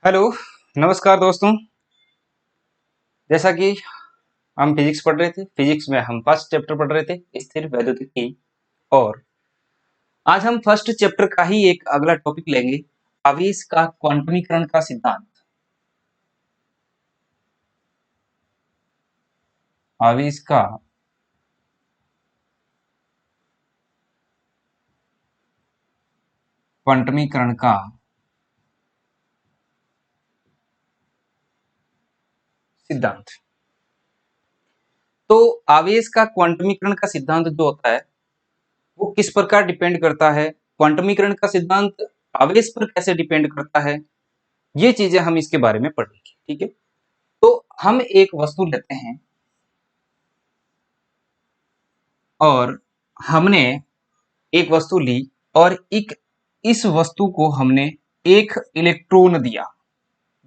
Hello, नमस्कार दोस्तों। जैसा कि हम फिजिक्स पढ़ रहे थे, फिजिक्स में हम फर्स्ट चैप्टर पढ़ रहे थे स्थिर वैद्युतिकी। और आज हम फर्स्ट चैप्टर का ही एक अगला टॉपिक लेंगे, आवेश का क्वांटमीकरण का सिद्धांत। आवेश का क्वांटमीकरण का सिद्धांत। तो आवेश का क्वांटमीकरण का सिद्धांत जो होता है वो किस प्रकार डिपेंड करता है, क्वांटमीकरण का सिद्धांत आवेश पर कैसे डिपेंड करता है, ये चीजें हम इसके बारे में पढ़ेंगे। ठीक है, तो हम एक वस्तु लेते हैं और हमने एक वस्तु ली और एक इस वस्तु को हमने एक इलेक्ट्रॉन दिया।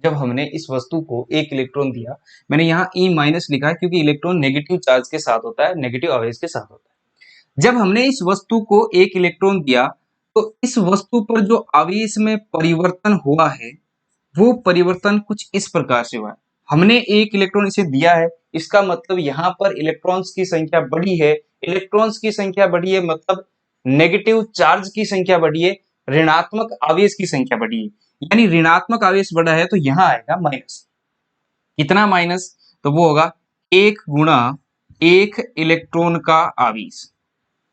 जब हमने इस वस्तु को एक इलेक्ट्रॉन दिया, मैंने यहाँ ई माइनस लिखा है क्योंकि इलेक्ट्रॉन नेगेटिव चार्ज के साथ होता है, नेगेटिव आवेश के साथ होता है। जब हमने इस वस्तु को एक इलेक्ट्रॉन दिया तो इस वस्तु पर जो आवेश में परिवर्तन हुआ है वो परिवर्तन कुछ इस प्रकार से हुआ है। हमने एक इलेक्ट्रॉन इसे दिया है, इसका मतलब यहाँ पर इलेक्ट्रॉन्स की संख्या बढ़ी है। इलेक्ट्रॉन्स की संख्या बढ़ी है मतलब नेगेटिव चार्ज की संख्या बढ़ी है, ऋणात्मक आवेश की संख्या बढ़ी है। यानी ऋणात्मक आवेश बढ़ा है तो यहाँ आएगा माइनस। कितना माइनस? तो वो होगा एक गुणा एक इलेक्ट्रॉन का आवेश।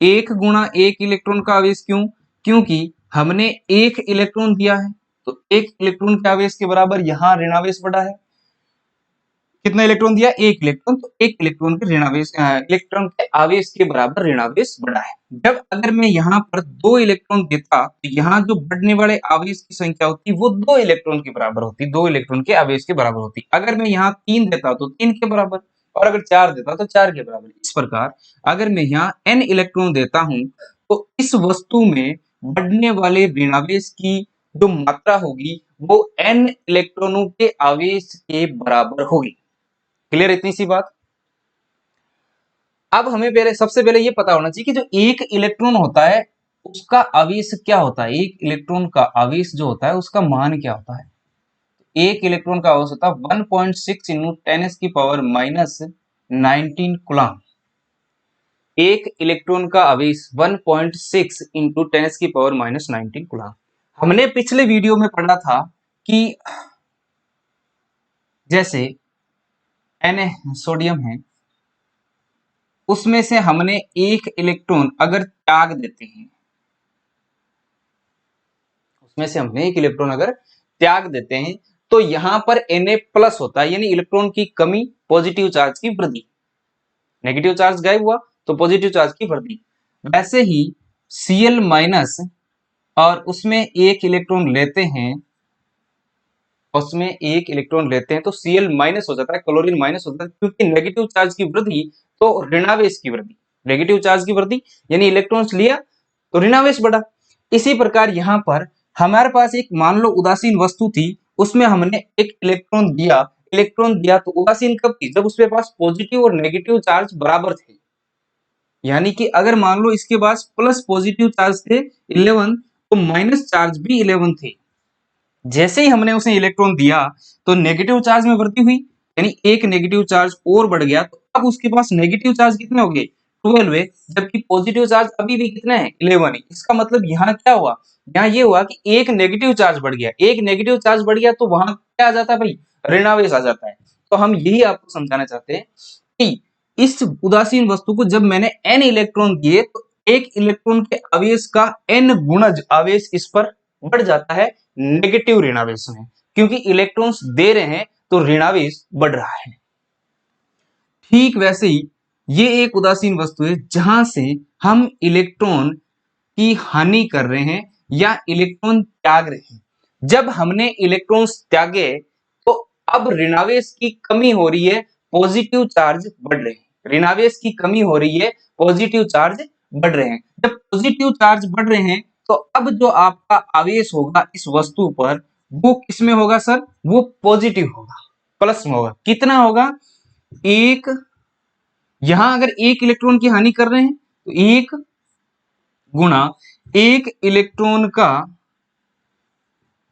एक गुणा एक इलेक्ट्रॉन का आवेश क्यों? क्योंकि हमने एक इलेक्ट्रॉन दिया है तो एक इलेक्ट्रॉन के आवेश के बराबर यहाँ ऋणावेश बढ़ा है। कितना इलेक्ट्रॉन दिया? एक इलेक्ट्रॉन, तो एक इलेक्ट्रॉन के ऋणावेश इलेक्ट्रॉन के आवेश के बराबर ऋणावेश बढ़ा है। जब अगर मैं यहाँ पर दो इलेक्ट्रॉन देता तो यहाँ जो बढ़ने वाले आवेश की संख्या होती वो दो इलेक्ट्रॉन के बराबर होती, दो इलेक्ट्रॉन के आवेश के बराबर होती। अगर मैं यहाँ तीन देता तो तीन के बराबर, और अगर चार देता तो चार के बराबर। इस प्रकार अगर मैं यहाँ n इलेक्ट्रॉन देता हूं तो इस वस्तु में बढ़ने वाले ऋणावेश की जो मात्रा होगी वो n इलेक्ट्रॉनों के आवेश के बराबर होगी। क्लियर इतनी सी बात? अब हमें सबसे पहले ये पता होना चाहिए कि जो एक इलेक्ट्रॉन होता है उसका आवेश क्या होता है। एक इलेक्ट्रॉन का आवेश जो होता है उसका मान क्या होता है? एक इलेक्ट्रॉन का आवेश होता है 1.6 इंटू 10 की पावर माइनस 19 कूलम। एक इलेक्ट्रॉन का आवेश 1.6 इंटू 10 की पावर माइनस 19 कूलम। हमने पिछले वीडियो में पढ़ा था कि जैसे Na सोडियम है, उसमें से हमने एक इलेक्ट्रॉन अगर त्याग देते हैं, उसमें से हमने एक इलेक्ट्रॉन अगर त्याग देते हैं तो यहां पर Na प्लस होता है, यानी इलेक्ट्रॉन की कमी, पॉजिटिव चार्ज की वृद्धि। नेगेटिव चार्ज गायब हुआ तो पॉजिटिव चार्ज की वृद्धि। वैसे ही Cl माइनस और उसमें एक इलेक्ट्रॉन लेते हैं, उसमें एक इलेक्ट्रॉन लेते हैं तो Cl माइनस हो जाता है, क्लोरीन माइनस होता है, क्योंकि नेगेटिव चार्ज की वृद्धि तो ऋणावेश की वृद्धि। नेगेटिव चार्ज की वृद्धि यानी इलेक्ट्रॉन्स लिया तो ऋणावेश बढ़ा। इसी प्रकार यहाँ पर हमारे पास एक मान लो उदासीन वस्तु थी, उसमें हमने एक इलेक्ट्रॉन दिया। इलेक्ट्रॉन दिया तो उदासीन कब थी? जब उसके पास पॉजिटिव और नेगेटिव चार्ज बराबर थे। यानी कि अगर मान लो इसके पास प्लस पॉजिटिव चार्ज थे 11 तो माइनस चार्ज भी 11 थे। जैसे ही हमने उसे इलेक्ट्रॉन दिया तो नेगेटिव चार्ज में वृद्धि हुई, यानी एक नेगेटिव चार्ज और बढ़ गया। तो अब उसके पास नेगेटिव चार्ज कितने हो गए? 12 है, जबकि पॉजिटिव चार्ज अभी भी कितने हैं? 11 है। इसका मतलब यहाँ क्या हुआ? यहाँ ये हुआ कि एक नेगेटिव चार्ज बढ़ गया। एक नेगेटिव चार्ज बढ़ गया तो वहां क्या आ जाता है भाई? ऋणावेश आ जाता है। तो हम यही आपको समझाना चाहते हैं कि इस उदासीन वस्तु को जब मैंने n इलेक्ट्रॉन दिए तो एक इलेक्ट्रॉन के आवेश का n गुणज आवेश इस पर बढ़ जाता है नेगेटिव ऋणावेश में, क्योंकि इलेक्ट्रॉन्स दे रहे हैं तो ऋणावेश बढ़ रहा है। ठीक वैसे ही ये एक उदासीन वस्तु है जहां से हम इलेक्ट्रॉन की हानि कर रहे हैं या इलेक्ट्रॉन त्याग रहे हैं। जब हमने इलेक्ट्रॉन्स त्यागे तो अब ऋणावेश की कमी हो रही है, पॉजिटिव चार्ज बढ़ रहे हैं। ऋणावेश की कमी हो रही है, पॉजिटिव चार्ज बढ़ रहे हैं। जब पॉजिटिव चार्ज बढ़ रहे हैं तो अब जो आपका आवेश होगा इस वस्तु पर वो किसमें होगा सर? वो पॉजिटिव होगा, प्लस में होगा। कितना होगा? एक, यहां अगर एक इलेक्ट्रॉन की हानि कर रहे हैं तो एक गुणा एक इलेक्ट्रॉन का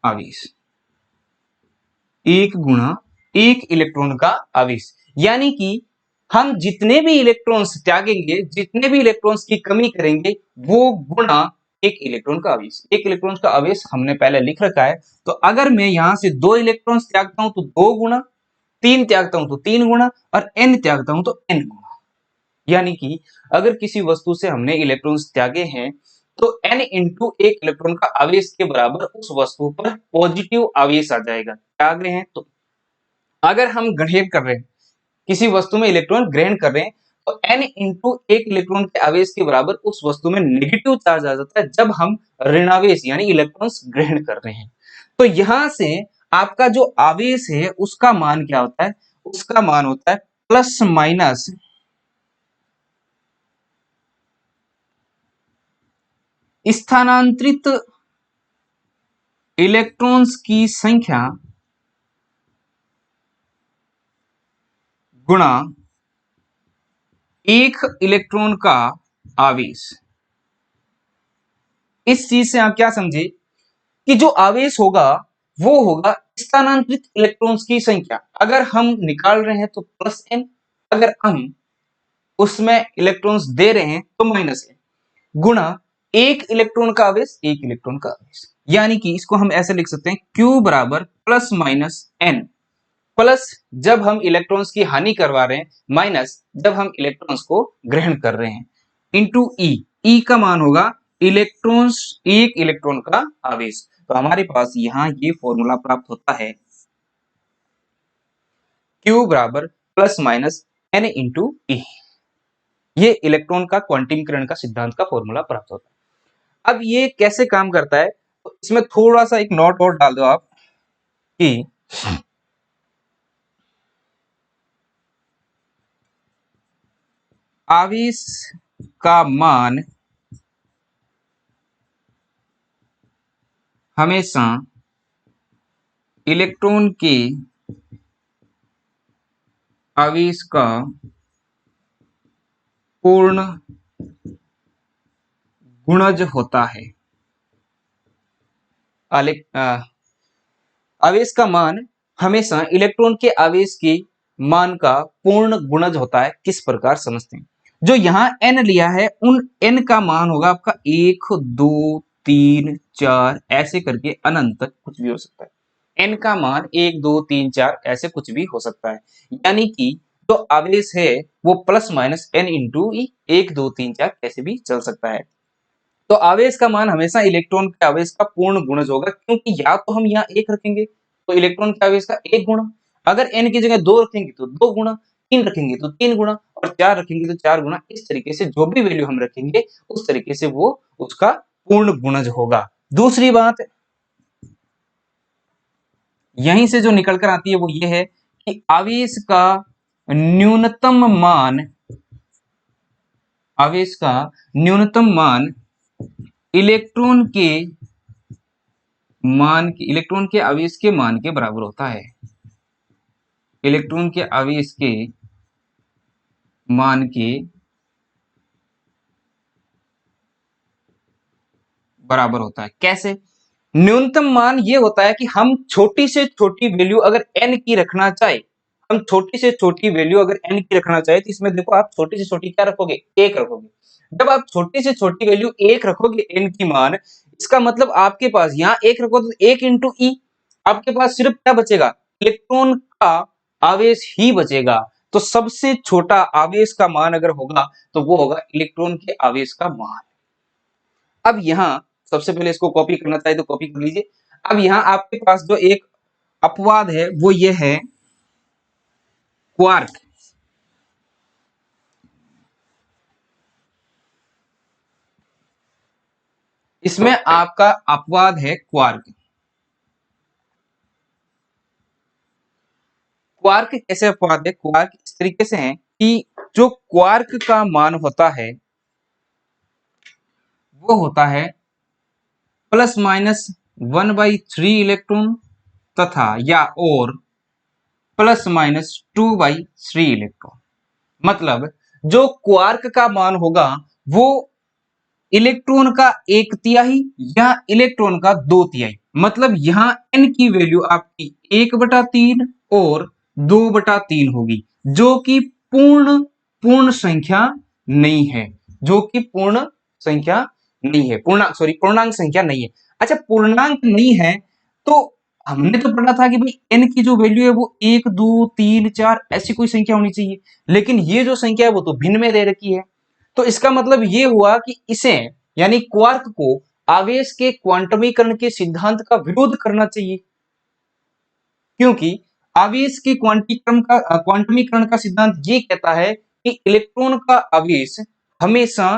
आवेश। 1 गुणा 1 इलेक्ट्रॉन का आवेश, यानी कि हम जितने भी इलेक्ट्रॉन्स त्यागेंगे, जितने भी इलेक्ट्रॉन्स की कमी करेंगे, वो गुणा 1 इलेक्ट्रॉन का आवेश। 1 इलेक्ट्रॉन का आवेश हमने पहले लिख रखा है, तो अगर मैं यहां से 2 इलेक्ट्रॉन्स त्यागता हूं तो 2 गुणा, 3 त्यागता हूं तो 3 गुणा, और n त्यागता हूं तो n गुणा। यानी कि अगर किसी वस्तु से हमने इलेक्ट्रॉन्स त्यागे हैं तो n इंटू 1 इलेक्ट्रॉन का आवेश के बराबर उस वस्तु पर पॉजिटिव आवेश आ जाएगा। त्याग रहे हैं तो अगर हम ग्रहण कर रहे हैं, किसी वस्तु में इलेक्ट्रॉन ग्रहण कर रहे हैं, तो n इंटू 1 इलेक्ट्रॉन के आवेश के बराबर उस वस्तु में नेगेटिव चार्ज आ जाता है जब हम ऋणावेश यानी इलेक्ट्रॉन्स ग्रहण कर रहे हैं। तो यहां से आपका जो आवेश है उसका मान क्या होता है? उसका मान होता है प्लस माइनस स्थानांतरित इलेक्ट्रॉन्स की संख्या गुणा 1 इलेक्ट्रॉन का आवेश। इस चीज से आप क्या समझे कि जो आवेश होगा वो होगा स्थानांतरित इलेक्ट्रॉन्स की संख्या। अगर हम निकाल रहे हैं तो प्लस n, अगर हम उसमें इलेक्ट्रॉन्स दे रहे हैं तो माइनस n, गुणा 1 इलेक्ट्रॉन का आवेश 1 इलेक्ट्रॉन का आवेश। यानी कि इसको हम ऐसे लिख सकते हैं Q बराबर प्लस माइनस n, प्लस जब हम इलेक्ट्रॉन्स की हानि करवा रहे हैं, माइनस जब हम इलेक्ट्रॉन्स को ग्रहण कर रहे हैं, इंटू ई का मान होगा इलेक्ट्रॉन्स 1 इलेक्ट्रॉन का आवेश। तो हमारे पास यहां ये फॉर्मूला प्राप्त होता है Q बराबर प्लस माइनस n इंटू ई। ये इलेक्ट्रॉन का क्वांटिमीकरण का सिद्धांत का फॉर्मूला प्राप्त होता है। अब ये कैसे काम करता है, तो इसमें थोड़ा सा एक नोट और डाल दो आप कि आवेश का मान हमेशा इलेक्ट्रॉन के आवेश का पूर्ण गुणज होता है। आवेश का मान हमेशा इलेक्ट्रॉन के आवेश के मान का पूर्ण गुणज होता है। किस प्रकार समझते हैं? जो यहां n लिया है उन n का मान होगा आपका 1 2 3 4 ऐसे करके अनंत तक कुछ भी हो सकता है। n का मान 1 2 3 4 ऐसे कुछ भी हो सकता है। यानी कि जो आवेश है वो प्लस माइनस n इंटू 1 2 3 4 कैसे भी चल सकता है। तो आवेश का मान हमेशा इलेक्ट्रॉन के आवेश का पूर्ण गुणज होगा, क्योंकि या तो हम यहाँ 1 रखेंगे तो इलेक्ट्रॉन के आवेश का 1 गुणा, अगर n की जगह 2 रखेंगे तो 2 गुणा, 3 रखेंगे तो 3 गुणा, और 4 रखेंगे तो 4 गुणा। इस तरीके से जो भी वैल्यू हम रखेंगे उस तरीके से वो उसका पूर्ण गुणज होगा। दूसरी बात यहीं से जो निकल कर आती है वो ये है कि आवेश का न्यूनतम मान, आवेश का न्यूनतम मान इलेक्ट्रॉन के मान के, इलेक्ट्रॉन के आवेश के मान के बराबर होता है। इलेक्ट्रॉन के आवेश के मान के बराबर होता है। कैसे? न्यूनतम मान ये होता है कि हम छोटी से छोटी वैल्यू अगर n की रखना चाहे, हम छोटी से छोटी वैल्यू अगर n की रखना चाहे तो इसमें देखो आप छोटी से छोटी क्या रखोगे? 1 रखोगे। जब आप छोटी से छोटी वैल्यू 1 रखोगे n की मान, इसका मतलब आपके पास यहाँ 1 रखो तो 1 इंटू ई, आपके पास सिर्फ क्या बचेगा? इलेक्ट्रॉन का आवेश ही बचेगा। तो सबसे छोटा आवेश का मान अगर होगा तो वो होगा इलेक्ट्रॉन के आवेश का मान। अब यहां सबसे पहले इसको कॉपी करना चाहिए तो कॉपी कर लीजिए। अब यहां आपके पास जो एक अपवाद है वो ये है क्वार्क। इसमें आपका अपवाद है क्वार्क। क्वार्क कैसे अपवाद है? क्वार्क इस तरीके से है कि जो क्वार्क का मान होता है वो होता है प्लस माइनस 1/3 इलेक्ट्रॉन तथा या और प्लस माइनस 2/3 इलेक्ट्रॉन। मतलब जो क्वार्क का मान होगा वो इलेक्ट्रॉन का 1/3 या इलेक्ट्रॉन का 2/3, मतलब यहाँ n की वैल्यू आपकी 1/3 और 2/3 होगी, जो कि पूर्ण संख्या नहीं है, जो कि पूर्ण संख्या नहीं है, पूर्णांक संख्या नहीं है। अच्छा, पूर्णांक नहीं है तो हमने तो पढ़ा था कि भाई n की जो वैल्यू है वो 1 2 3 4 ऐसी कोई संख्या होनी चाहिए, लेकिन ये जो संख्या है वो तो भिन्न में दे रखी है। तो इसका मतलब ये हुआ कि इसे यानी क्वार्क को आवेश के क्वांटमीकरण के सिद्धांत का विरोध करना चाहिए, क्योंकि आवेश के क्वांटमीकरण का सिद्धांत ये कहता है कि इलेक्ट्रॉन का आवेश हमेशा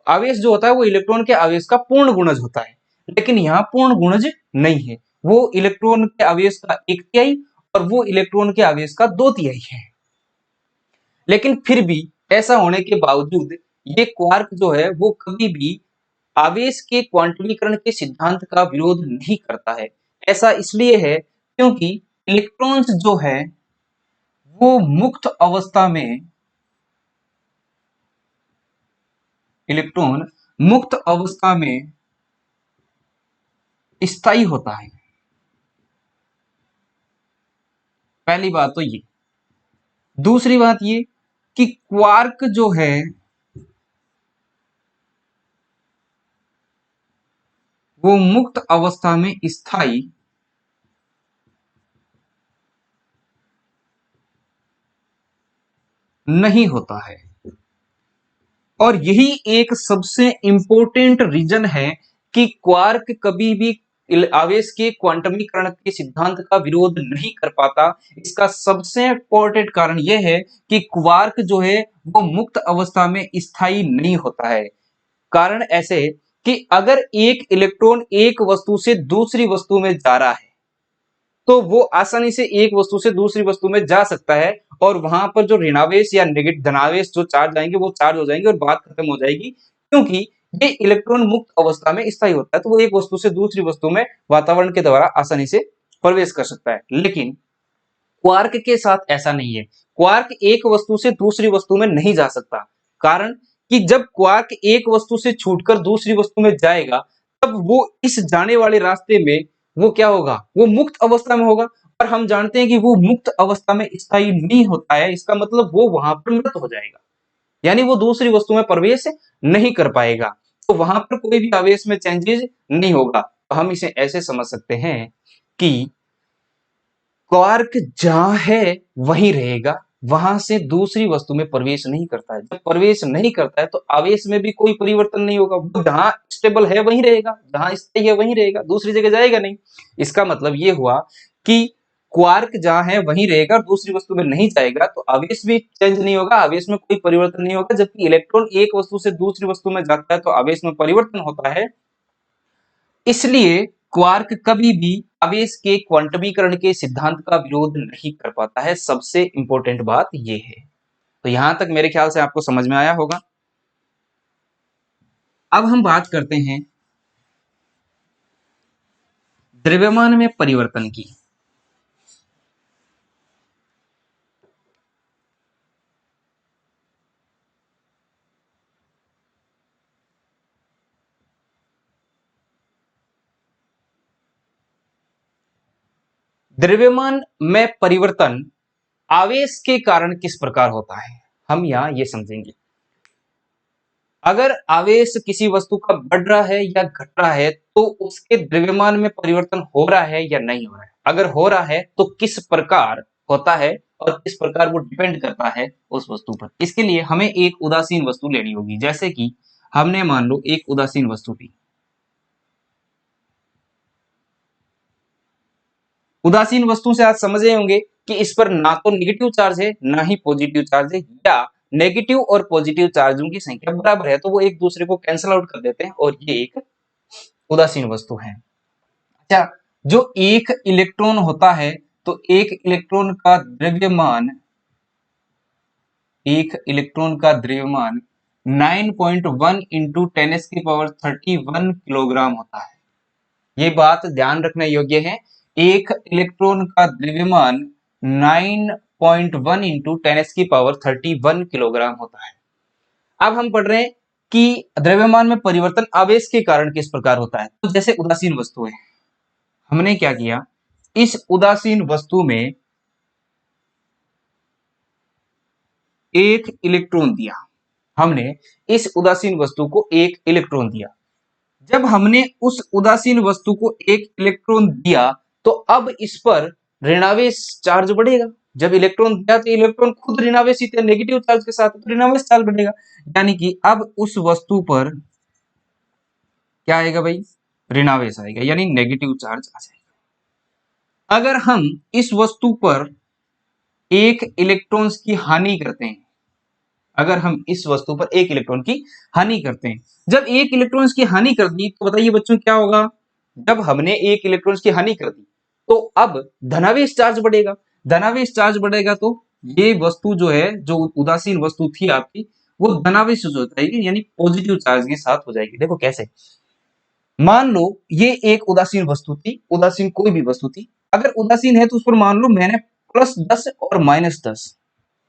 आवेश जो होता है वो इलेक्ट्रॉन के आवेश का पूर्ण गुणज होता है, लेकिन यहाँ पूर्ण गुणज नहीं है, वो इलेक्ट्रॉन के आवेश का 1/3 और वो इलेक्ट्रॉन के आवेश का 2/3 है। लेकिन फिर भी ऐसा होने के बावजूद ये क्वार्क जो है वो कभी भी आवेश के क्वांटमीकरण के सिद्धांत का विरोध नहीं करता है। ऐसा इसलिए है क्योंकि इलेक्ट्रॉन्स जो है वो मुक्त अवस्था में इलेक्ट्रॉन मुक्त अवस्था में स्थायी होता है। पहली बात तो ये। दूसरी बात ये कि क्वार्क जो है वो मुक्त अवस्था में स्थायी नहीं होता है, और यही एक सबसे इंपॉर्टेंट रीजन है कि क्वार्क कभी भी आवेश के क्वांटमीकरण के सिद्धांत का विरोध नहीं कर पाता। इसका सबसे इंपॉर्टेंट कारण यह है कि क्वार्क जो है वो मुक्त अवस्था में स्थायी नहीं होता है। कारण ऐसे कि अगर एक इलेक्ट्रॉन एक वस्तु से दूसरी वस्तु में जा रहा है तो वो आसानी से एक वस्तु से दूसरी वस्तु में जा सकता है, और वहां पर जो ऋणावेश या धनावेश जो चार्ज आएंगे वो चार्ज हो जाएंगे और बात खत्म हो जाएगी, क्योंकि ये इलेक्ट्रॉन मुक्त अवस्था में स्थायी होता है, तो वो एक वस्तु से दूसरी वस्तु में वातावरण के द्वारा आसानी से प्रवेश कर सकता है। लेकिन क्वार्क के साथ ऐसा नहीं है। क्वार्क एक वस्तु से दूसरी वस्तु में नहीं जा सकता, कारण कि जब क्वार्क एक वस्तु से छूटकर दूसरी वस्तु में जाएगा तब वो इस जाने वाले रास्ते में वो क्या होगा, वो मुक्त अवस्था में होगा, और हम जानते हैं कि वो मुक्त अवस्था में स्थायी नहीं होता है। इसका मतलब वो वहां पर मृत हो जाएगा, यानी वो दूसरी वस्तु में प्रवेश नहीं कर पाएगा, तो वहां पर कोई भी आवेश में चेंजेस नहीं होगा। तो हम इसे ऐसे समझ सकते हैं कि क्वार्क जहां है वहीं रहेगा, वहां से दूसरी वस्तु में प्रवेश नहीं करता है। जब प्रवेश नहीं करता है तो आवेश में भी कोई परिवर्तन नहीं होगा, वो जहां स्टेबल है वहीं रहेगा, जहां स्थायी है वहीं रहेगा, दूसरी जगह जाएगा नहीं। इसका मतलब ये हुआ कि क्वार्क जहां है वहीं रहेगा, दूसरी वस्तु में नहीं जाएगा, तो आवेश भी चेंज नहीं होगा, आवेश में कोई परिवर्तन नहीं होगा। जबकि इलेक्ट्रॉन एक वस्तु से दूसरी वस्तु में जाता है तो आवेश में परिवर्तन होता है। इसलिए क्वार्क कभी भी आवेश के क्वांटमीकरण के सिद्धांत का विरोध नहीं कर पाता है। सबसे इंपॉर्टेंट बात यह है। तो यहां तक मेरे ख्याल से आपको समझ में आया होगा। अब हम बात करते हैं द्रव्यमान में परिवर्तन की। द्रव्यमान में परिवर्तन आवेश के कारण किस प्रकार होता है, हम यहां ये समझेंगे। अगर आवेश किसी वस्तु का बढ़ रहा है या घट रहा है तो उसके द्रव्यमान में परिवर्तन हो रहा है या नहीं हो रहा है। अगर हो रहा है तो किस प्रकार होता है और किस प्रकार वो डिपेंड करता है उस वस्तु पर। इसके लिए हमें एक उदासीन वस्तु लेनी होगी, जैसे कि हमने मान लो एक उदासीन वस्तु ली। उदासीन वस्तु से आज समझ रहे होंगे कि इस पर ना तो नेगेटिव चार्ज है ना ही पॉजिटिव चार्ज है, या नेगेटिव और पॉजिटिव चार्जों की संख्या बराबर है, तो वो एक दूसरे को कैंसिल आउट कर देते हैं और ये एक उदासीन वस्तु है। अच्छा, जो एक इलेक्ट्रॉन होता है तो एक इलेक्ट्रॉन का द्रव्यमान 9.1 इंटू 10⁻31 किलोग्राम होता है। ये बात ध्यान रखने योग्य है। एक इलेक्ट्रॉन का द्रव्यमान 9.1 इंटू 10⁻31 किलोग्राम होता है। अब हम पढ़ रहे हैं कि द्रव्यमान में परिवर्तन आवेश के कारण किस प्रकार होता है। तो जैसे उदासीन वस्तु है, हमने क्या किया, इस उदासीन वस्तु में एक इलेक्ट्रॉन दिया। हमने इस उदासीन वस्तु को एक इलेक्ट्रॉन दिया। जब हमने उस उदासीन वस्तु को एक इलेक्ट्रॉन दिया तो अब इस पर ऋणावेश चार्ज बढ़ेगा। जब इलेक्ट्रॉन दिया तो इलेक्ट्रॉन खुद ऋणावेशित है, नेगेटिव चार्ज के साथ, तो ऋणावेश चार्ज बढ़ेगा। यानी कि अब उस वस्तु पर क्या आएगा भाई, ऋणावेश आएगा, यानी नेगेटिव चार्ज आ जाएगा। अगर हम इस वस्तु पर एक इलेक्ट्रॉन्स की हानि करते हैं, अगर हम इस वस्तु पर एक इलेक्ट्रॉन की हानि करते हैं, जब एक इलेक्ट्रॉन्स की हानि कर दी तो बताइए बच्चों क्या होगा। जब हमने एक इलेक्ट्रॉन्स की हानि कर दी तो अब धनावेश चार्ज बढ़ेगा। धनावेश चार्ज बढ़ेगा तो ये वस्तु जो है, जो उदासीन वस्तु थी आपकी, वो धनावेश हो जाएगी, यानी पॉजिटिव चार्ज के साथ हो जाएगी। देखो कैसे, मान लो ये एक उदासीन वस्तु थी, उदासीन कोई भी वस्तु थी, अगर उदासीन है तो उस पर मान लो मैंने +10 और -10,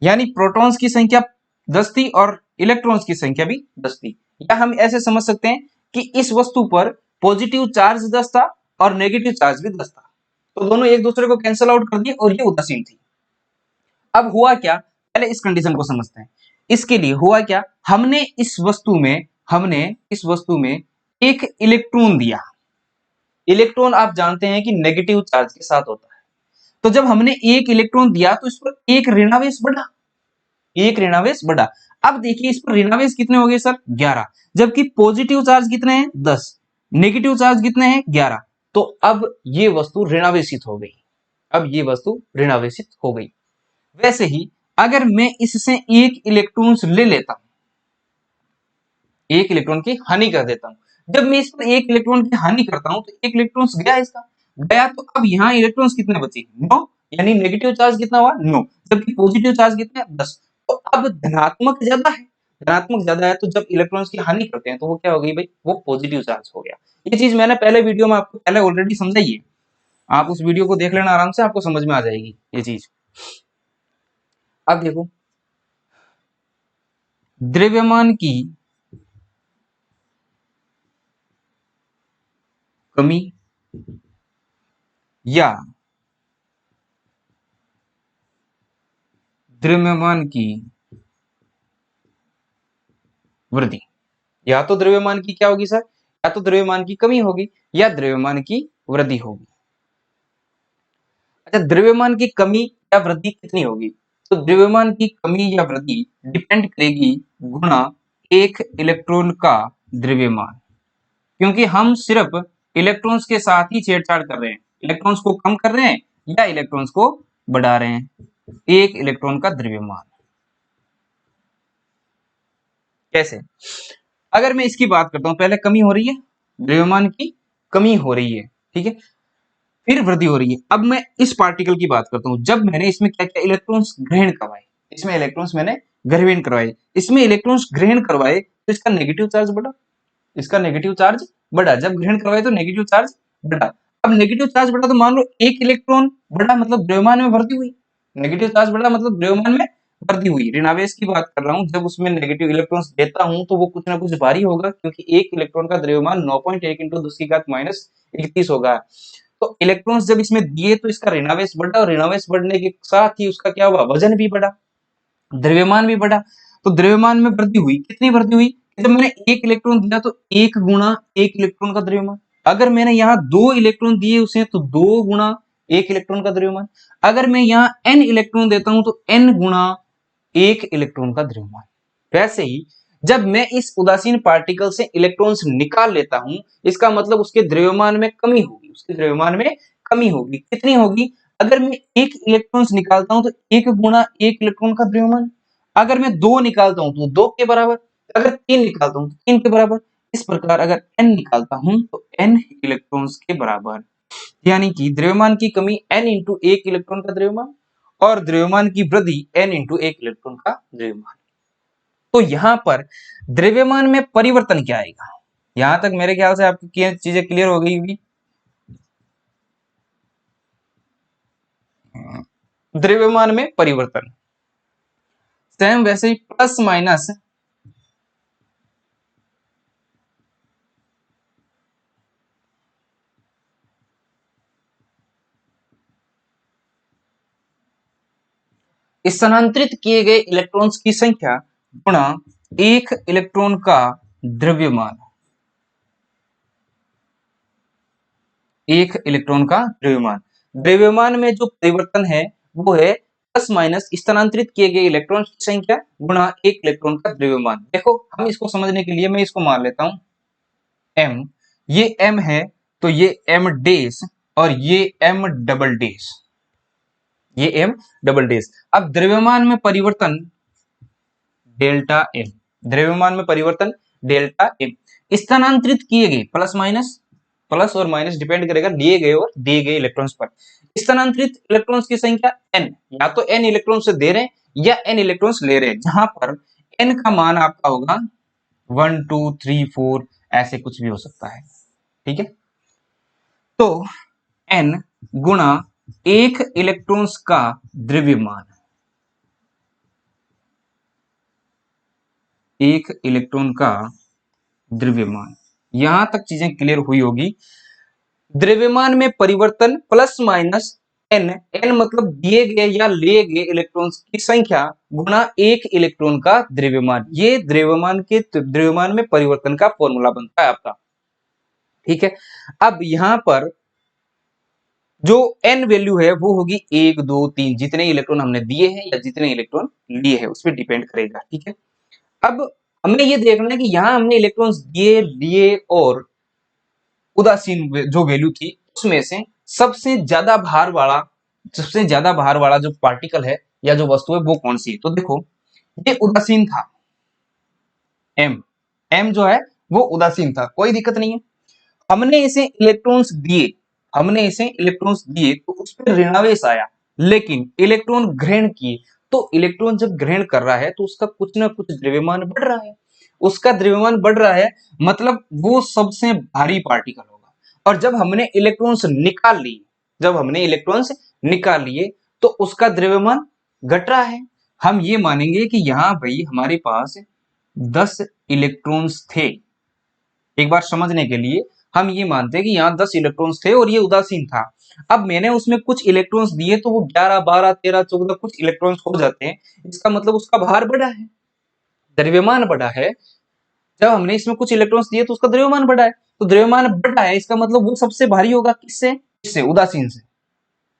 यानी प्रोटॉन्स की संख्या 10 थी और इलेक्ट्रॉन्स की संख्या भी 10 थी। या हम ऐसे समझ सकते हैं कि इस वस्तु पर पॉजिटिव चार्ज 10 था और नेगेटिव चार्ज भी 10 था, तो दोनों एक दूसरे को कैंसिल आउट कर दिए और ये उदासीन थी। अब हुआ क्या, पहले इस कंडीशन को समझते हैं। इसके लिए हुआ क्या, हमने इस वस्तु में एक इलेक्ट्रॉन दिया। इलेक्ट्रॉन आप जानते हैं कि नेगेटिव चार्ज के साथ होता है, तो जब हमने एक इलेक्ट्रॉन दिया तो इस पर एक ऋणावेश बढ़ा, एक ऋणावेश बढ़ा। अब देखिए इस पर ऋणावेश कितने हो गए सर, 11, जबकि पॉजिटिव चार्ज कितने हैं, 10, नेगेटिव चार्ज कितने हैं, 11। तो अब ये वस्तु ऋणावेशित हो गई, अब ये वस्तु ऋणावेशित हो गई। वैसे ही अगर मैं इससे एक इलेक्ट्रॉन ले लेता हूं, एक इलेक्ट्रॉन की हानि कर देता हूं, जब मैं इस पर एक इलेक्ट्रॉन की हानि करता हूं तो एक इलेक्ट्रॉन गया इसका, गया, तो अब यहाँ इलेक्ट्रॉन्स कितने बचे, 9, यानी नेगेटिव चार्ज कितना हुआ, 9, जबकि पॉजिटिव चार्ज कितना है, 10। तो अब धनात्मक ज्यादा है, धनात्मक ज्यादा है, तो जब इलेक्ट्रॉन्स की हानि करते हैं तो वो क्या हो गई भाई, वो पॉजिटिव चार्ज हो गया। ये चीज मैंने पहले वीडियो में आपको पहले ऑलरेडी समझाई है, आप उस वीडियो को देख लेना आराम से, आपको समझ में आ जाएगी ये चीज। अब देखो, द्रव्यमान की कमी या द्रव्यमान की वृद्धि, या तो द्रव्यमान की क्या होगी सर, या तो द्रव्यमान की कमी होगी या द्रव्यमान की वृद्धि होगी। अच्छा, द्रव्यमान की कमी या वृद्धि कितनी होगी, तो द्रव्यमान की कमी या वृद्धि डिपेंड करेगी गुणा एक इलेक्ट्रॉन का द्रव्यमान, क्योंकि हम सिर्फ इलेक्ट्रॉन्स के साथ ही छेड़छाड़ कर रहे हैं, इलेक्ट्रॉन्स को कम कर रहे हैं या इलेक्ट्रॉन्स को बढ़ा रहे हैं। एक इलेक्ट्रॉन का द्रव्यमान कैसे, अगर मैं इसकी बात करता हूं, पहले कमी हो रही है, द्रव्यमान की कमी हो रही है, ठीक है, फिर वृद्धि हो रही है। अब मैं इस पार्टिकल की बात करता हूं, जब मैंने इसमें क्या किया, इलेक्ट्रॉन्स ग्रहण करवाए, इसमें इलेक्ट्रॉन्स मैंने ग्रहण करवाए, इसमें इलेक्ट्रॉन्स ग्रहण करवाए तो इसका नेगेटिव चार्ज बढ़ा, इसका नेगेटिव चार्ज बढ़ा, जब ग्रहण करवाए तो नेगेटिव चार्ज बढ़ा। अब नेगेटिव चार्ज बढ़ा तो मान लो एक इलेक्ट्रॉन बढ़ा, मतलब द्रव्यमान में वृद्धि हुई, नेगेटिव चार्ज बढ़ा मतलब द्रव्यमान में वृद्धि हुई। ऋणावेश की बात कर रहा हूं, जब उसमें नेगेटिव इलेक्ट्रॉन्स देता हूं तो वो कुछ ना कुछ भारी होगा, क्योंकि एक इलेक्ट्रॉन का द्रव्यमान 9.1 × 10⁻31 होगा। तो इलेक्ट्रॉन्स जब इसमें दिए तो इसका ऋणावेश बढ़ा, और ऋणावेश बढ़ने के साथ ही उसका क्या हुआ, वजन भी बढ़ा, द्रव्यमान भी बढ़ा। तो द्रव्यमान में वृद्धि हुई, कितनी वृद्धि हुई, जब मैंने एक इलेक्ट्रॉन दिया तो 1 गुणा एक इलेक्ट्रॉन का द्रव्यमान, अगर मैंने यहाँ 2 इलेक्ट्रॉन दिए उसे तो 2 गुणा एक इलेक्ट्रॉन का द्रव्यमान, अगर मैं यहाँ n इलेक्ट्रॉन देता हूं तो n गुणा एक इलेक्ट्रॉन का द्रव्यमान। वैसे ही जब मैं इस उदासीन पार्टिकल से इलेक्ट्रॉन्स निकाल लेता हूं, इसका मतलब उसके द्रव्यमान में कमी होगी, उसके द्रव्यमान में कमी होगी, कितनी होगी, अगर मैं एक इलेक्ट्रॉन्स निकालता हूं तो 1 गुणा एक इलेक्ट्रॉन का द्रव्यमान, अगर मैं 2 निकालता हूं तो 2 के बराबर, अगर 3 निकालता हूं तो 3 के बराबर, इस प्रकार अगर n निकालता हूं तो n इलेक्ट्रॉन्स के बराबर, यानी कि द्रव्यमान की कमी n इंटू एक इलेक्ट्रॉन का द्रव्यमान और द्रव्यमान की वृद्धि n इंटू एक इलेक्ट्रॉन का द्रव्यमान। तो यहां पर द्रव्यमान में परिवर्तन क्या आएगा, यहां तक मेरे ख्याल से आपकी चीजें क्लियर हो गई होगी। द्रव्यमान में परिवर्तन सेम वैसे ही प्लस माइनस स्थानांतरित किए गए इलेक्ट्रॉन्स की संख्या गुणा एक इलेक्ट्रॉन का द्रव्यमान, एक इलेक्ट्रॉन का द्रव्यमान। द्रव्यमान में जो परिवर्तन है वो है प्लस माइनस स्थानांतरित किए गए इलेक्ट्रॉन की संख्या गुणा एक इलेक्ट्रॉन का द्रव्यमान। देखो हम इसको समझने के लिए मैं इसको मान लेता हूं m, ये m है तो ये m डैश और ये m डबल डैश, ये m डबल डैश। अब द्रव्यमान में परिवर्तन डेल्टा m, द्रव्यमान में परिवर्तन डेल्टा m। स्थानांतरित किए गए प्लस माइनस, प्लस और माइनस डिपेंड करेगा लिए गए और दिए गए इलेक्ट्रॉन्स पर। स्थानांतरित इलेक्ट्रॉन्स की संख्या n, या तो n इलेक्ट्रॉन से दे रहे हैं या n इलेक्ट्रॉन्स ले रहे हैं, जहां पर n का मान आपका होगा 1 2 3 4 ऐसे कुछ भी हो सकता है। ठीक है, तो n गुणा एक इलेक्ट्रॉन्स का द्रव्यमान, एक इलेक्ट्रॉन का द्रव्यमान। यहां तक चीजें क्लियर हुई होगी। द्रव्यमान में परिवर्तन प्लस माइनस n, n मतलब दिए गए या लिए गए इलेक्ट्रॉन्स की संख्या गुणा एक इलेक्ट्रॉन का द्रव्यमान। ये द्रव्यमान में परिवर्तन का फॉर्मूला बनता है आपका। ठीक है, अब यहां पर जो n वैल्यू है वो होगी 1 2 3, जितने इलेक्ट्रॉन हमने दिए हैं या जितने इलेक्ट्रॉन लिए हैं उस पर डिपेंड करेगा। ठीक है, अब हमें ये देखना है कि यहां हमने इलेक्ट्रॉन्स दिए लिए और उदासीन जो वैल्यू थी उसमें से सबसे ज्यादा भार वाला जो पार्टिकल है या जो वस्तु है वो कौन सी है। तो देखो ये उदासीन था, m, m जो है वो उदासीन था, कोई दिक्कत नहीं है। हमने इसे इलेक्ट्रॉन्स दिए, हमने इसे इलेक्ट्रॉन्स दिए तो उस पर ऋणावेश आया, लेकिन इलेक्ट्रॉन ग्रहण किए तो इलेक्ट्रॉन जब ग्रहण कर रहा है तो उसका कुछ ना कुछ द्रव्यमान बढ़ रहा है, उसका द्रव्यमान बढ़ रहा है, मतलब वो सबसे भारी पार्टिकल होगा। और जब हमने इलेक्ट्रॉन्स निकाल लिए, जब हमने इलेक्ट्रॉन्स निकाल लिए तो उसका द्रव्यमान घट रहा है। हम ये मानेंगे कि यहाँ भाई हमारे पास 10 इलेक्ट्रॉन्स थे। एक बार समझने के लिए हम ये मानते हैं कि यहाँ 10 इलेक्ट्रॉन्स थे और ये उदासीन था। अब मैंने उसमें कुछ इलेक्ट्रॉन्स दिए तो वो 11 12 13 14 कुछ इलेक्ट्रॉन्स हो जाते हैं, इसका मतलब उसका भार बढ़ा है, द्रव्यमान बढ़ा है। जब हमने इसमें कुछ इलेक्ट्रॉन्स दिए तो उसका द्रव्यमान बढ़ा है, तो द्रव्यमान बढ़ा है इसका मतलब वो सबसे भारी होगा, किससे, किससे, उदासीन से,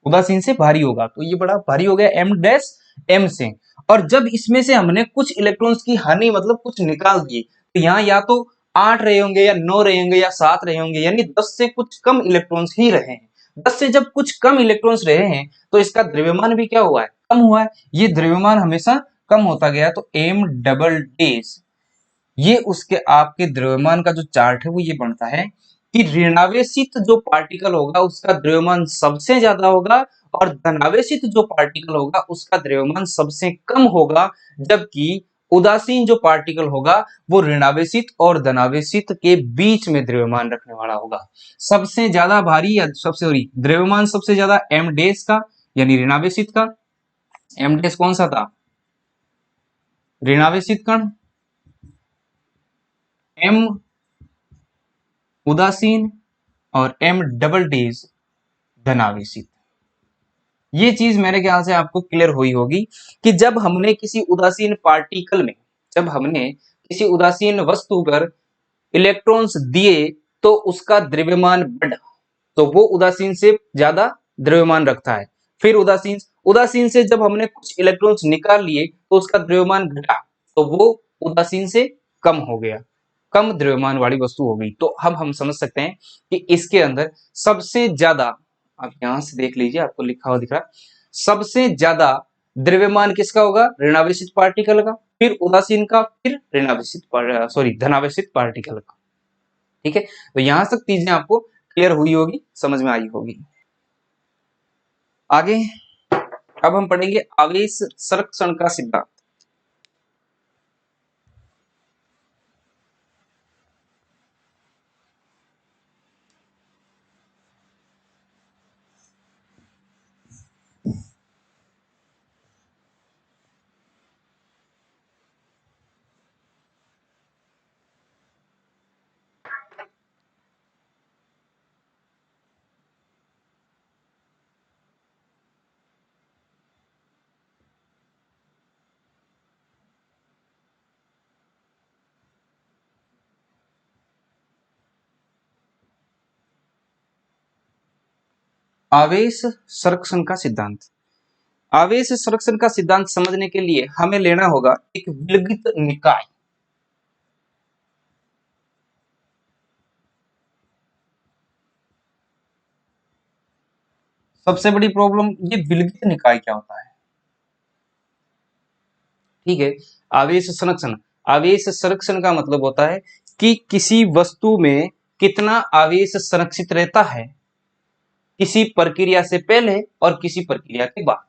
उदासीन से भारी होगा। तो ये बड़ा भारी हो गया m डैश m से। और जब इसमें से हमने कुछ इलेक्ट्रॉन्स की हानि मतलब कुछ निकाल दिए तो यहाँ या तो 8 रहे होंगे या 9 रहे होंगे या 7 रहे होंगे, यानी 10 से कुछ कम इलेक्ट्रॉन्स ही रहे हैं। 10 से जब कुछ कम इलेक्ट्रॉन्स रहे हैं तो इसका द्रव्यमान भी क्या हुआ है, कम हुआ है। ये द्रव्यमान हमेशा कम होता गया, तो m डबल डैश ये उसके आपके द्रव्यमान का जो चार्ट है वो ये बनता है कि ऋणावेशित जो पार्टिकल होगा उसका द्रव्यमान सबसे ज्यादा होगा और धनावेशित जो पार्टिकल होगा उसका द्रव्यमान सबसे कम होगा, जबकि उदासीन जो पार्टिकल होगा वो ऋणावेशित और धनावेशित के बीच में द्रव्यमान रखने वाला होगा। सबसे ज्यादा भारी या सबसे सॉरी द्रव्यमान सबसे ज्यादा एम डैश का यानी ऋणावेशित का, एम डैश कौन सा था, ऋणावेशित कण, एम उदासीन और m डबल डैश धनावेशित। ये चीज मेरे ख्याल से आपको क्लियर हुई होगी कि जब हमने किसी उदासीन पार्टिकल में, जब हमने किसी उदासीन वस्तु पर इलेक्ट्रॉन्स दिए तो उसका द्रव्यमान बढ़ा, तो वो उदासीन से ज्यादा द्रव्यमान रखता है। फिर उदासीन उदासीन से जब हमने कुछ इलेक्ट्रॉन्स निकाल लिए तो उसका द्रव्यमान घटा, तो वो उदासीन से कम हो गया, कम द्रव्यमान वाली वस्तु हो गई। तो अब हम समझ सकते हैं कि इसके अंदर सबसे ज्यादा, आप यहां से देख लीजिए आपको लिखा हुआ दिख रहा है, सबसे ज्यादा द्रव्यमान किसका होगा, ऋणावेशित पार्टिकल का, फिर उदासीन का, फिर ऋणावेशित सॉरी धनावेशित पार्टिकल का। ठीक है, तो यहां तक चीजें आपको क्लियर हुई होगी, समझ में आई होगी। आगे अब हम पढ़ेंगे आवेश संरक्षण का सिद्धांत। आवेश संरक्षण का सिद्धांत। आवेश संरक्षण का सिद्धांत समझने के लिए हमें लेना होगा एक विलगित निकाय। सबसे बड़ी प्रॉब्लम ये विलगित निकाय क्या होता है। ठीक है, आवेश संरक्षण। आवेश संरक्षण का मतलब होता है कि किसी वस्तु में कितना आवेश संरक्षित रहता है किसी प्रक्रिया से पहले और किसी प्रक्रिया के बाद।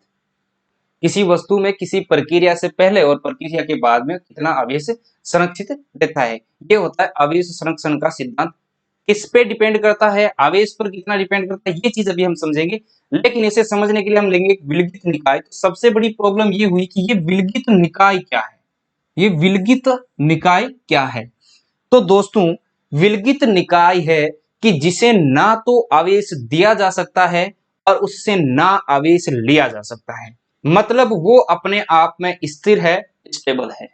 किसी वस्तु में किसी प्रक्रिया से पहले और प्रक्रिया के बाद में कितना आवेश संरक्षित रहता है, ये होता है आवेश संरक्षण का सिद्धांत। किस पे डिपेंड करता है, आवेश पर कितना डिपेंड करता है, ये चीज अभी हम समझेंगे। लेकिन इसे समझने के लिए हम लेंगे एक विलगित निकाय। तो सबसे बड़ी प्रॉब्लम ये हुई कि ये विलगित निकाय क्या है। ये विलगित निकाय क्या है? तो दोस्तों, विलगित निकाय है कि जिसे ना तो आवेश दिया जा सकता है और उससे ना आवेश लिया जा सकता है। मतलब वो अपने आप में स्थिर है, स्टेबल है।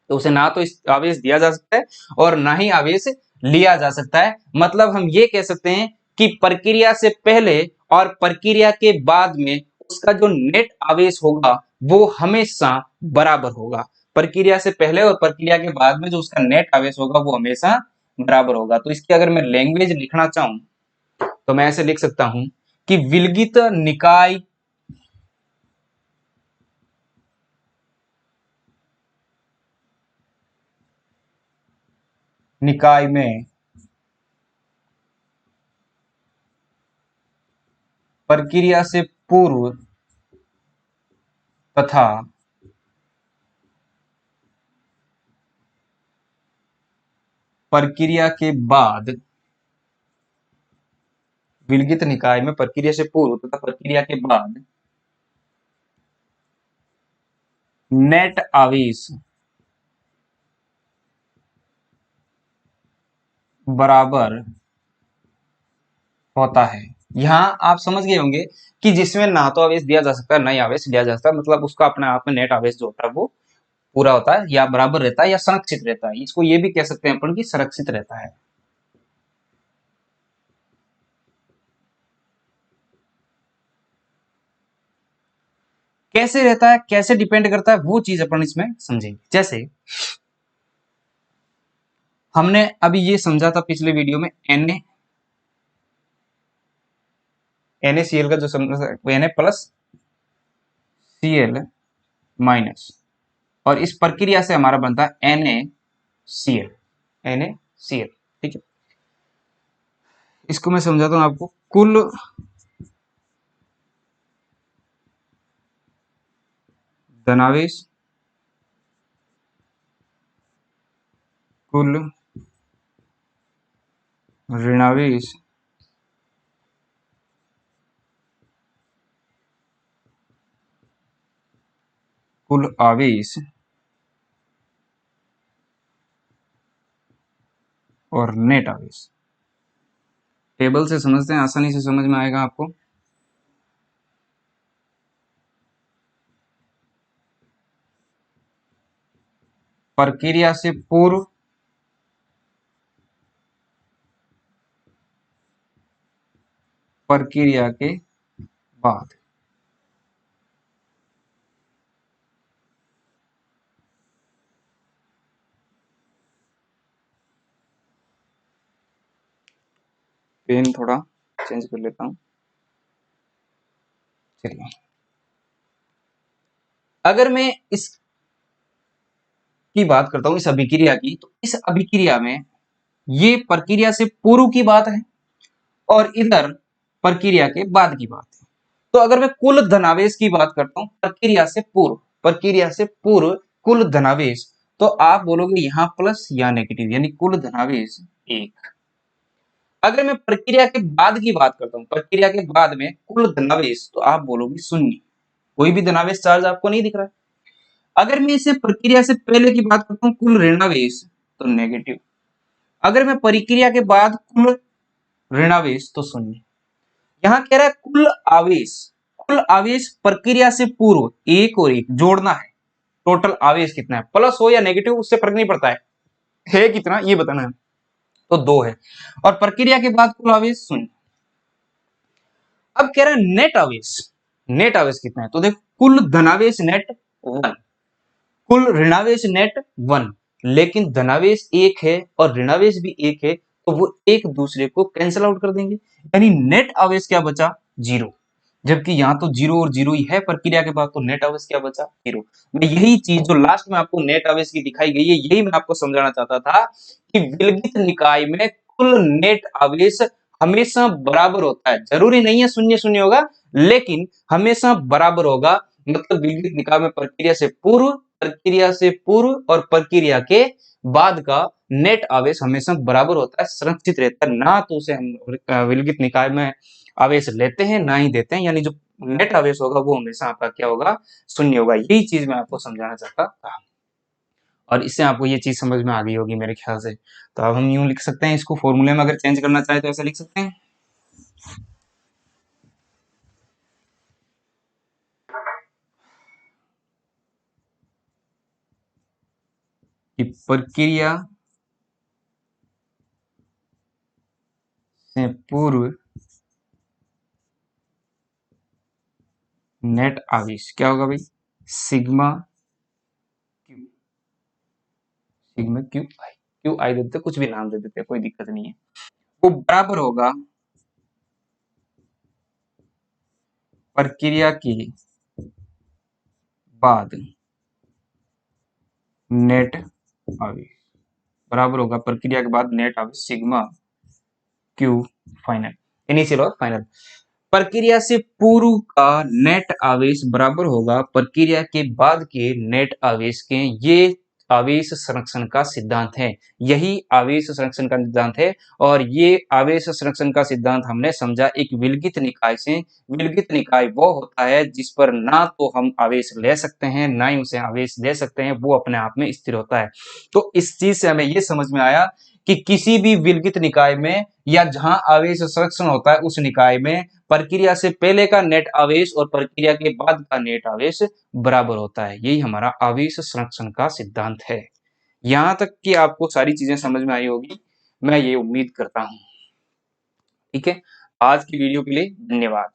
तो उसे ना तो आवेश दिया जा सकता है और ना ही आवेश लिया जा सकता है। मतलब हम ये कह सकते हैं कि प्रक्रिया से पहले और प्रक्रिया के बाद में उसका जो नेट आवेश होगा वो हमेशा बराबर होगा। प्रक्रिया से पहले और प्रक्रिया के बाद में जो उसका नेट आवेश होगा वो हमेशा बराबर होगा। तो इसकी अगर मैं लैंग्वेज लिखना चाहूं तो मैं ऐसे लिख सकता हूं कि विलगित निकाय में प्रक्रिया से पूर्व तथा प्रक्रिया के बाद, विलगित निकाय में प्रक्रिया से पूर्व तथा प्रक्रिया के बाद नेट आवेश बराबर होता है। यहां आप समझ गए होंगे कि जिसमें ना तो आवेश दिया जा सकता है ना ही आवेश लिया जा सकता है, मतलब उसका अपने आप में नेट आवेश जो होता है वो पूरा होता है या बराबर रहता है या संरक्षित रहता है। इसको ये भी कह सकते हैं अपन कि संरक्षित रहता है। कैसे रहता है, कैसे डिपेंड करता है, वो चीज अपन इसमें समझेंगे। जैसे हमने अभी ये समझा था पिछले वीडियो में NaCl का जो समझ Na प्लस Cl माइनस, और इस प्रक्रिया से हमारा बनता है NaCl। ठीक है, इसको मैं समझाता हूं आपको। कुल धनावेश, कुल ऋणावेश, कुल आवेश और नेट आवेश। टेबल से समझते हैं, आसानी से समझ में आएगा आपको। प्रक्रिया से पूर्व प्रक्रिया के बाद। पेन थोड़ा चेंज कर लेता हूं। चलिए, अगर मैं इस की बात करता हूं, इस अभिक्रिया की, तो इस अभिक्रिया में ये प्रक्रिया से पूर्व की बात है और इधर प्रक्रिया के बाद की बात है। तो अगर मैं कुल धनावेश की बात करता हूं प्रक्रिया से पूर्व, प्रक्रिया से पूर्व कुल धनावेश, तो आप बोलोगे यहां प्लस या नेगेटिव, यानी कुल धनावेश 1। अगर मैं प्रक्रिया के बाद की बात करता हूं, प्रक्रिया के बाद में कुल धनावेश, तो आप बोलोगे 0। कोई भी धनावेश चार्ज आपको नहीं दिख रहा है। अगर मैं इसे प्रक्रिया से पहले की बात करता हूं कुल ऋणावेश, तो नेगेटिव। अगर मैं प्रक्रिया के बाद कुल ऋणावेश, तो 0। यहां कह रहा है कुल आवेश, कुल आवेश प्रक्रिया से पूर्व 1 और 1 जोड़ना है। टोटल आवेश कितना है, प्लस हो या नेगेटिव उससे फर्क नहीं पड़ता है कितना ये बताना है। तो 2 है। और प्रक्रिया के बाद कुल आवेश 0। अब कह रहा है नेट आवेश, नेट आवेश कितना है, तो देखो कुल धनावेश नेट 1, कुल ऋणावेश नेट 1, लेकिन धनावेश एक है और ऋणावेश भी एक है, तो वो एक दूसरे को कैंसिल आउट कर देंगे, यानी नेट आवेश क्या बचा, 0। जबकि यहाँ तो 0 और 0 ही है प्रक्रिया के बाद, तो नेट आवेश क्या बचा, 0। मैं यही चीज जो लास्ट में आपको नेट आवेश की दिखाई गई है, यही मैं आपको समझाना चाहता था कि विलगित निकाय में कुल नेट आवेश हमेशा बराबर होता है, जरूरी नहीं है शून्य शून्य होगा, लेकिन हमेशा बराबर होगा। मतलब विलगित निकाय में प्रक्रिया से पूर्व, प्रक्रिया से पूर्व और प्रक्रिया के बाद का नेट आवेश हमेशा बराबर होता है, संरक्षित रहता है, ना तो उसे हम विलगित निकाय में आवेश लेते हैं ना ही देते हैं, यानी जो नेट आवेश होगा वो हमेशा आपका क्या होगा, शून्य होगा। यही चीज मैं आपको समझाना चाहता था और इससे आपको ये चीज समझ में आ गई होगी मेरे ख्याल से। तो अब हम यूं लिख सकते हैं इसको, फॉर्मूले में अगर चेंज करना चाहे तो ऐसा लिख सकते हैं कि प्रक्रिया से पूर्व नेट आवेश क्या होगा भाई, sigma Q, sigma Q I, Q I देते कुछ भी नाम दे देते कोई दिक्कत नहीं है, वो बराबर होगा प्रक्रिया के बाद नेट आवेश, बराबर होगा प्रक्रिया के बाद नेट आवेश सिग्मा क्यू फाइनल, इनिशियल और फाइनल। प्रक्रिया से पूर्व का नेट आवेश बराबर होगा प्रक्रिया के बाद के नेट आवेश के, ये आवेश संरक्षण का सिद्धांत है, यही आवेश संरक्षण का सिद्धांत है। और ये आवेश संरक्षण का सिद्धांत हमने समझा एक विलगित निकाय से। विलगित निकाय वो होता है जिस पर ना तो हम आवेश ले सकते हैं ना ही उसे आवेश दे सकते हैं, वो अपने आप में स्थिर होता है। तो इस चीज से हमें ये समझ में आया कि किसी भी विलगित निकाय में या जहां आवेश संरक्षण होता है उस निकाय में प्रक्रिया से पहले का नेट आवेश और प्रक्रिया के बाद का नेट आवेश बराबर होता है, यही हमारा आवेश संरक्षण का सिद्धांत है। यहां तक कि आपको सारी चीजें समझ में आई होगी, मैं ये उम्मीद करता हूं। ठीक है, आज की वीडियो के लिए धन्यवाद।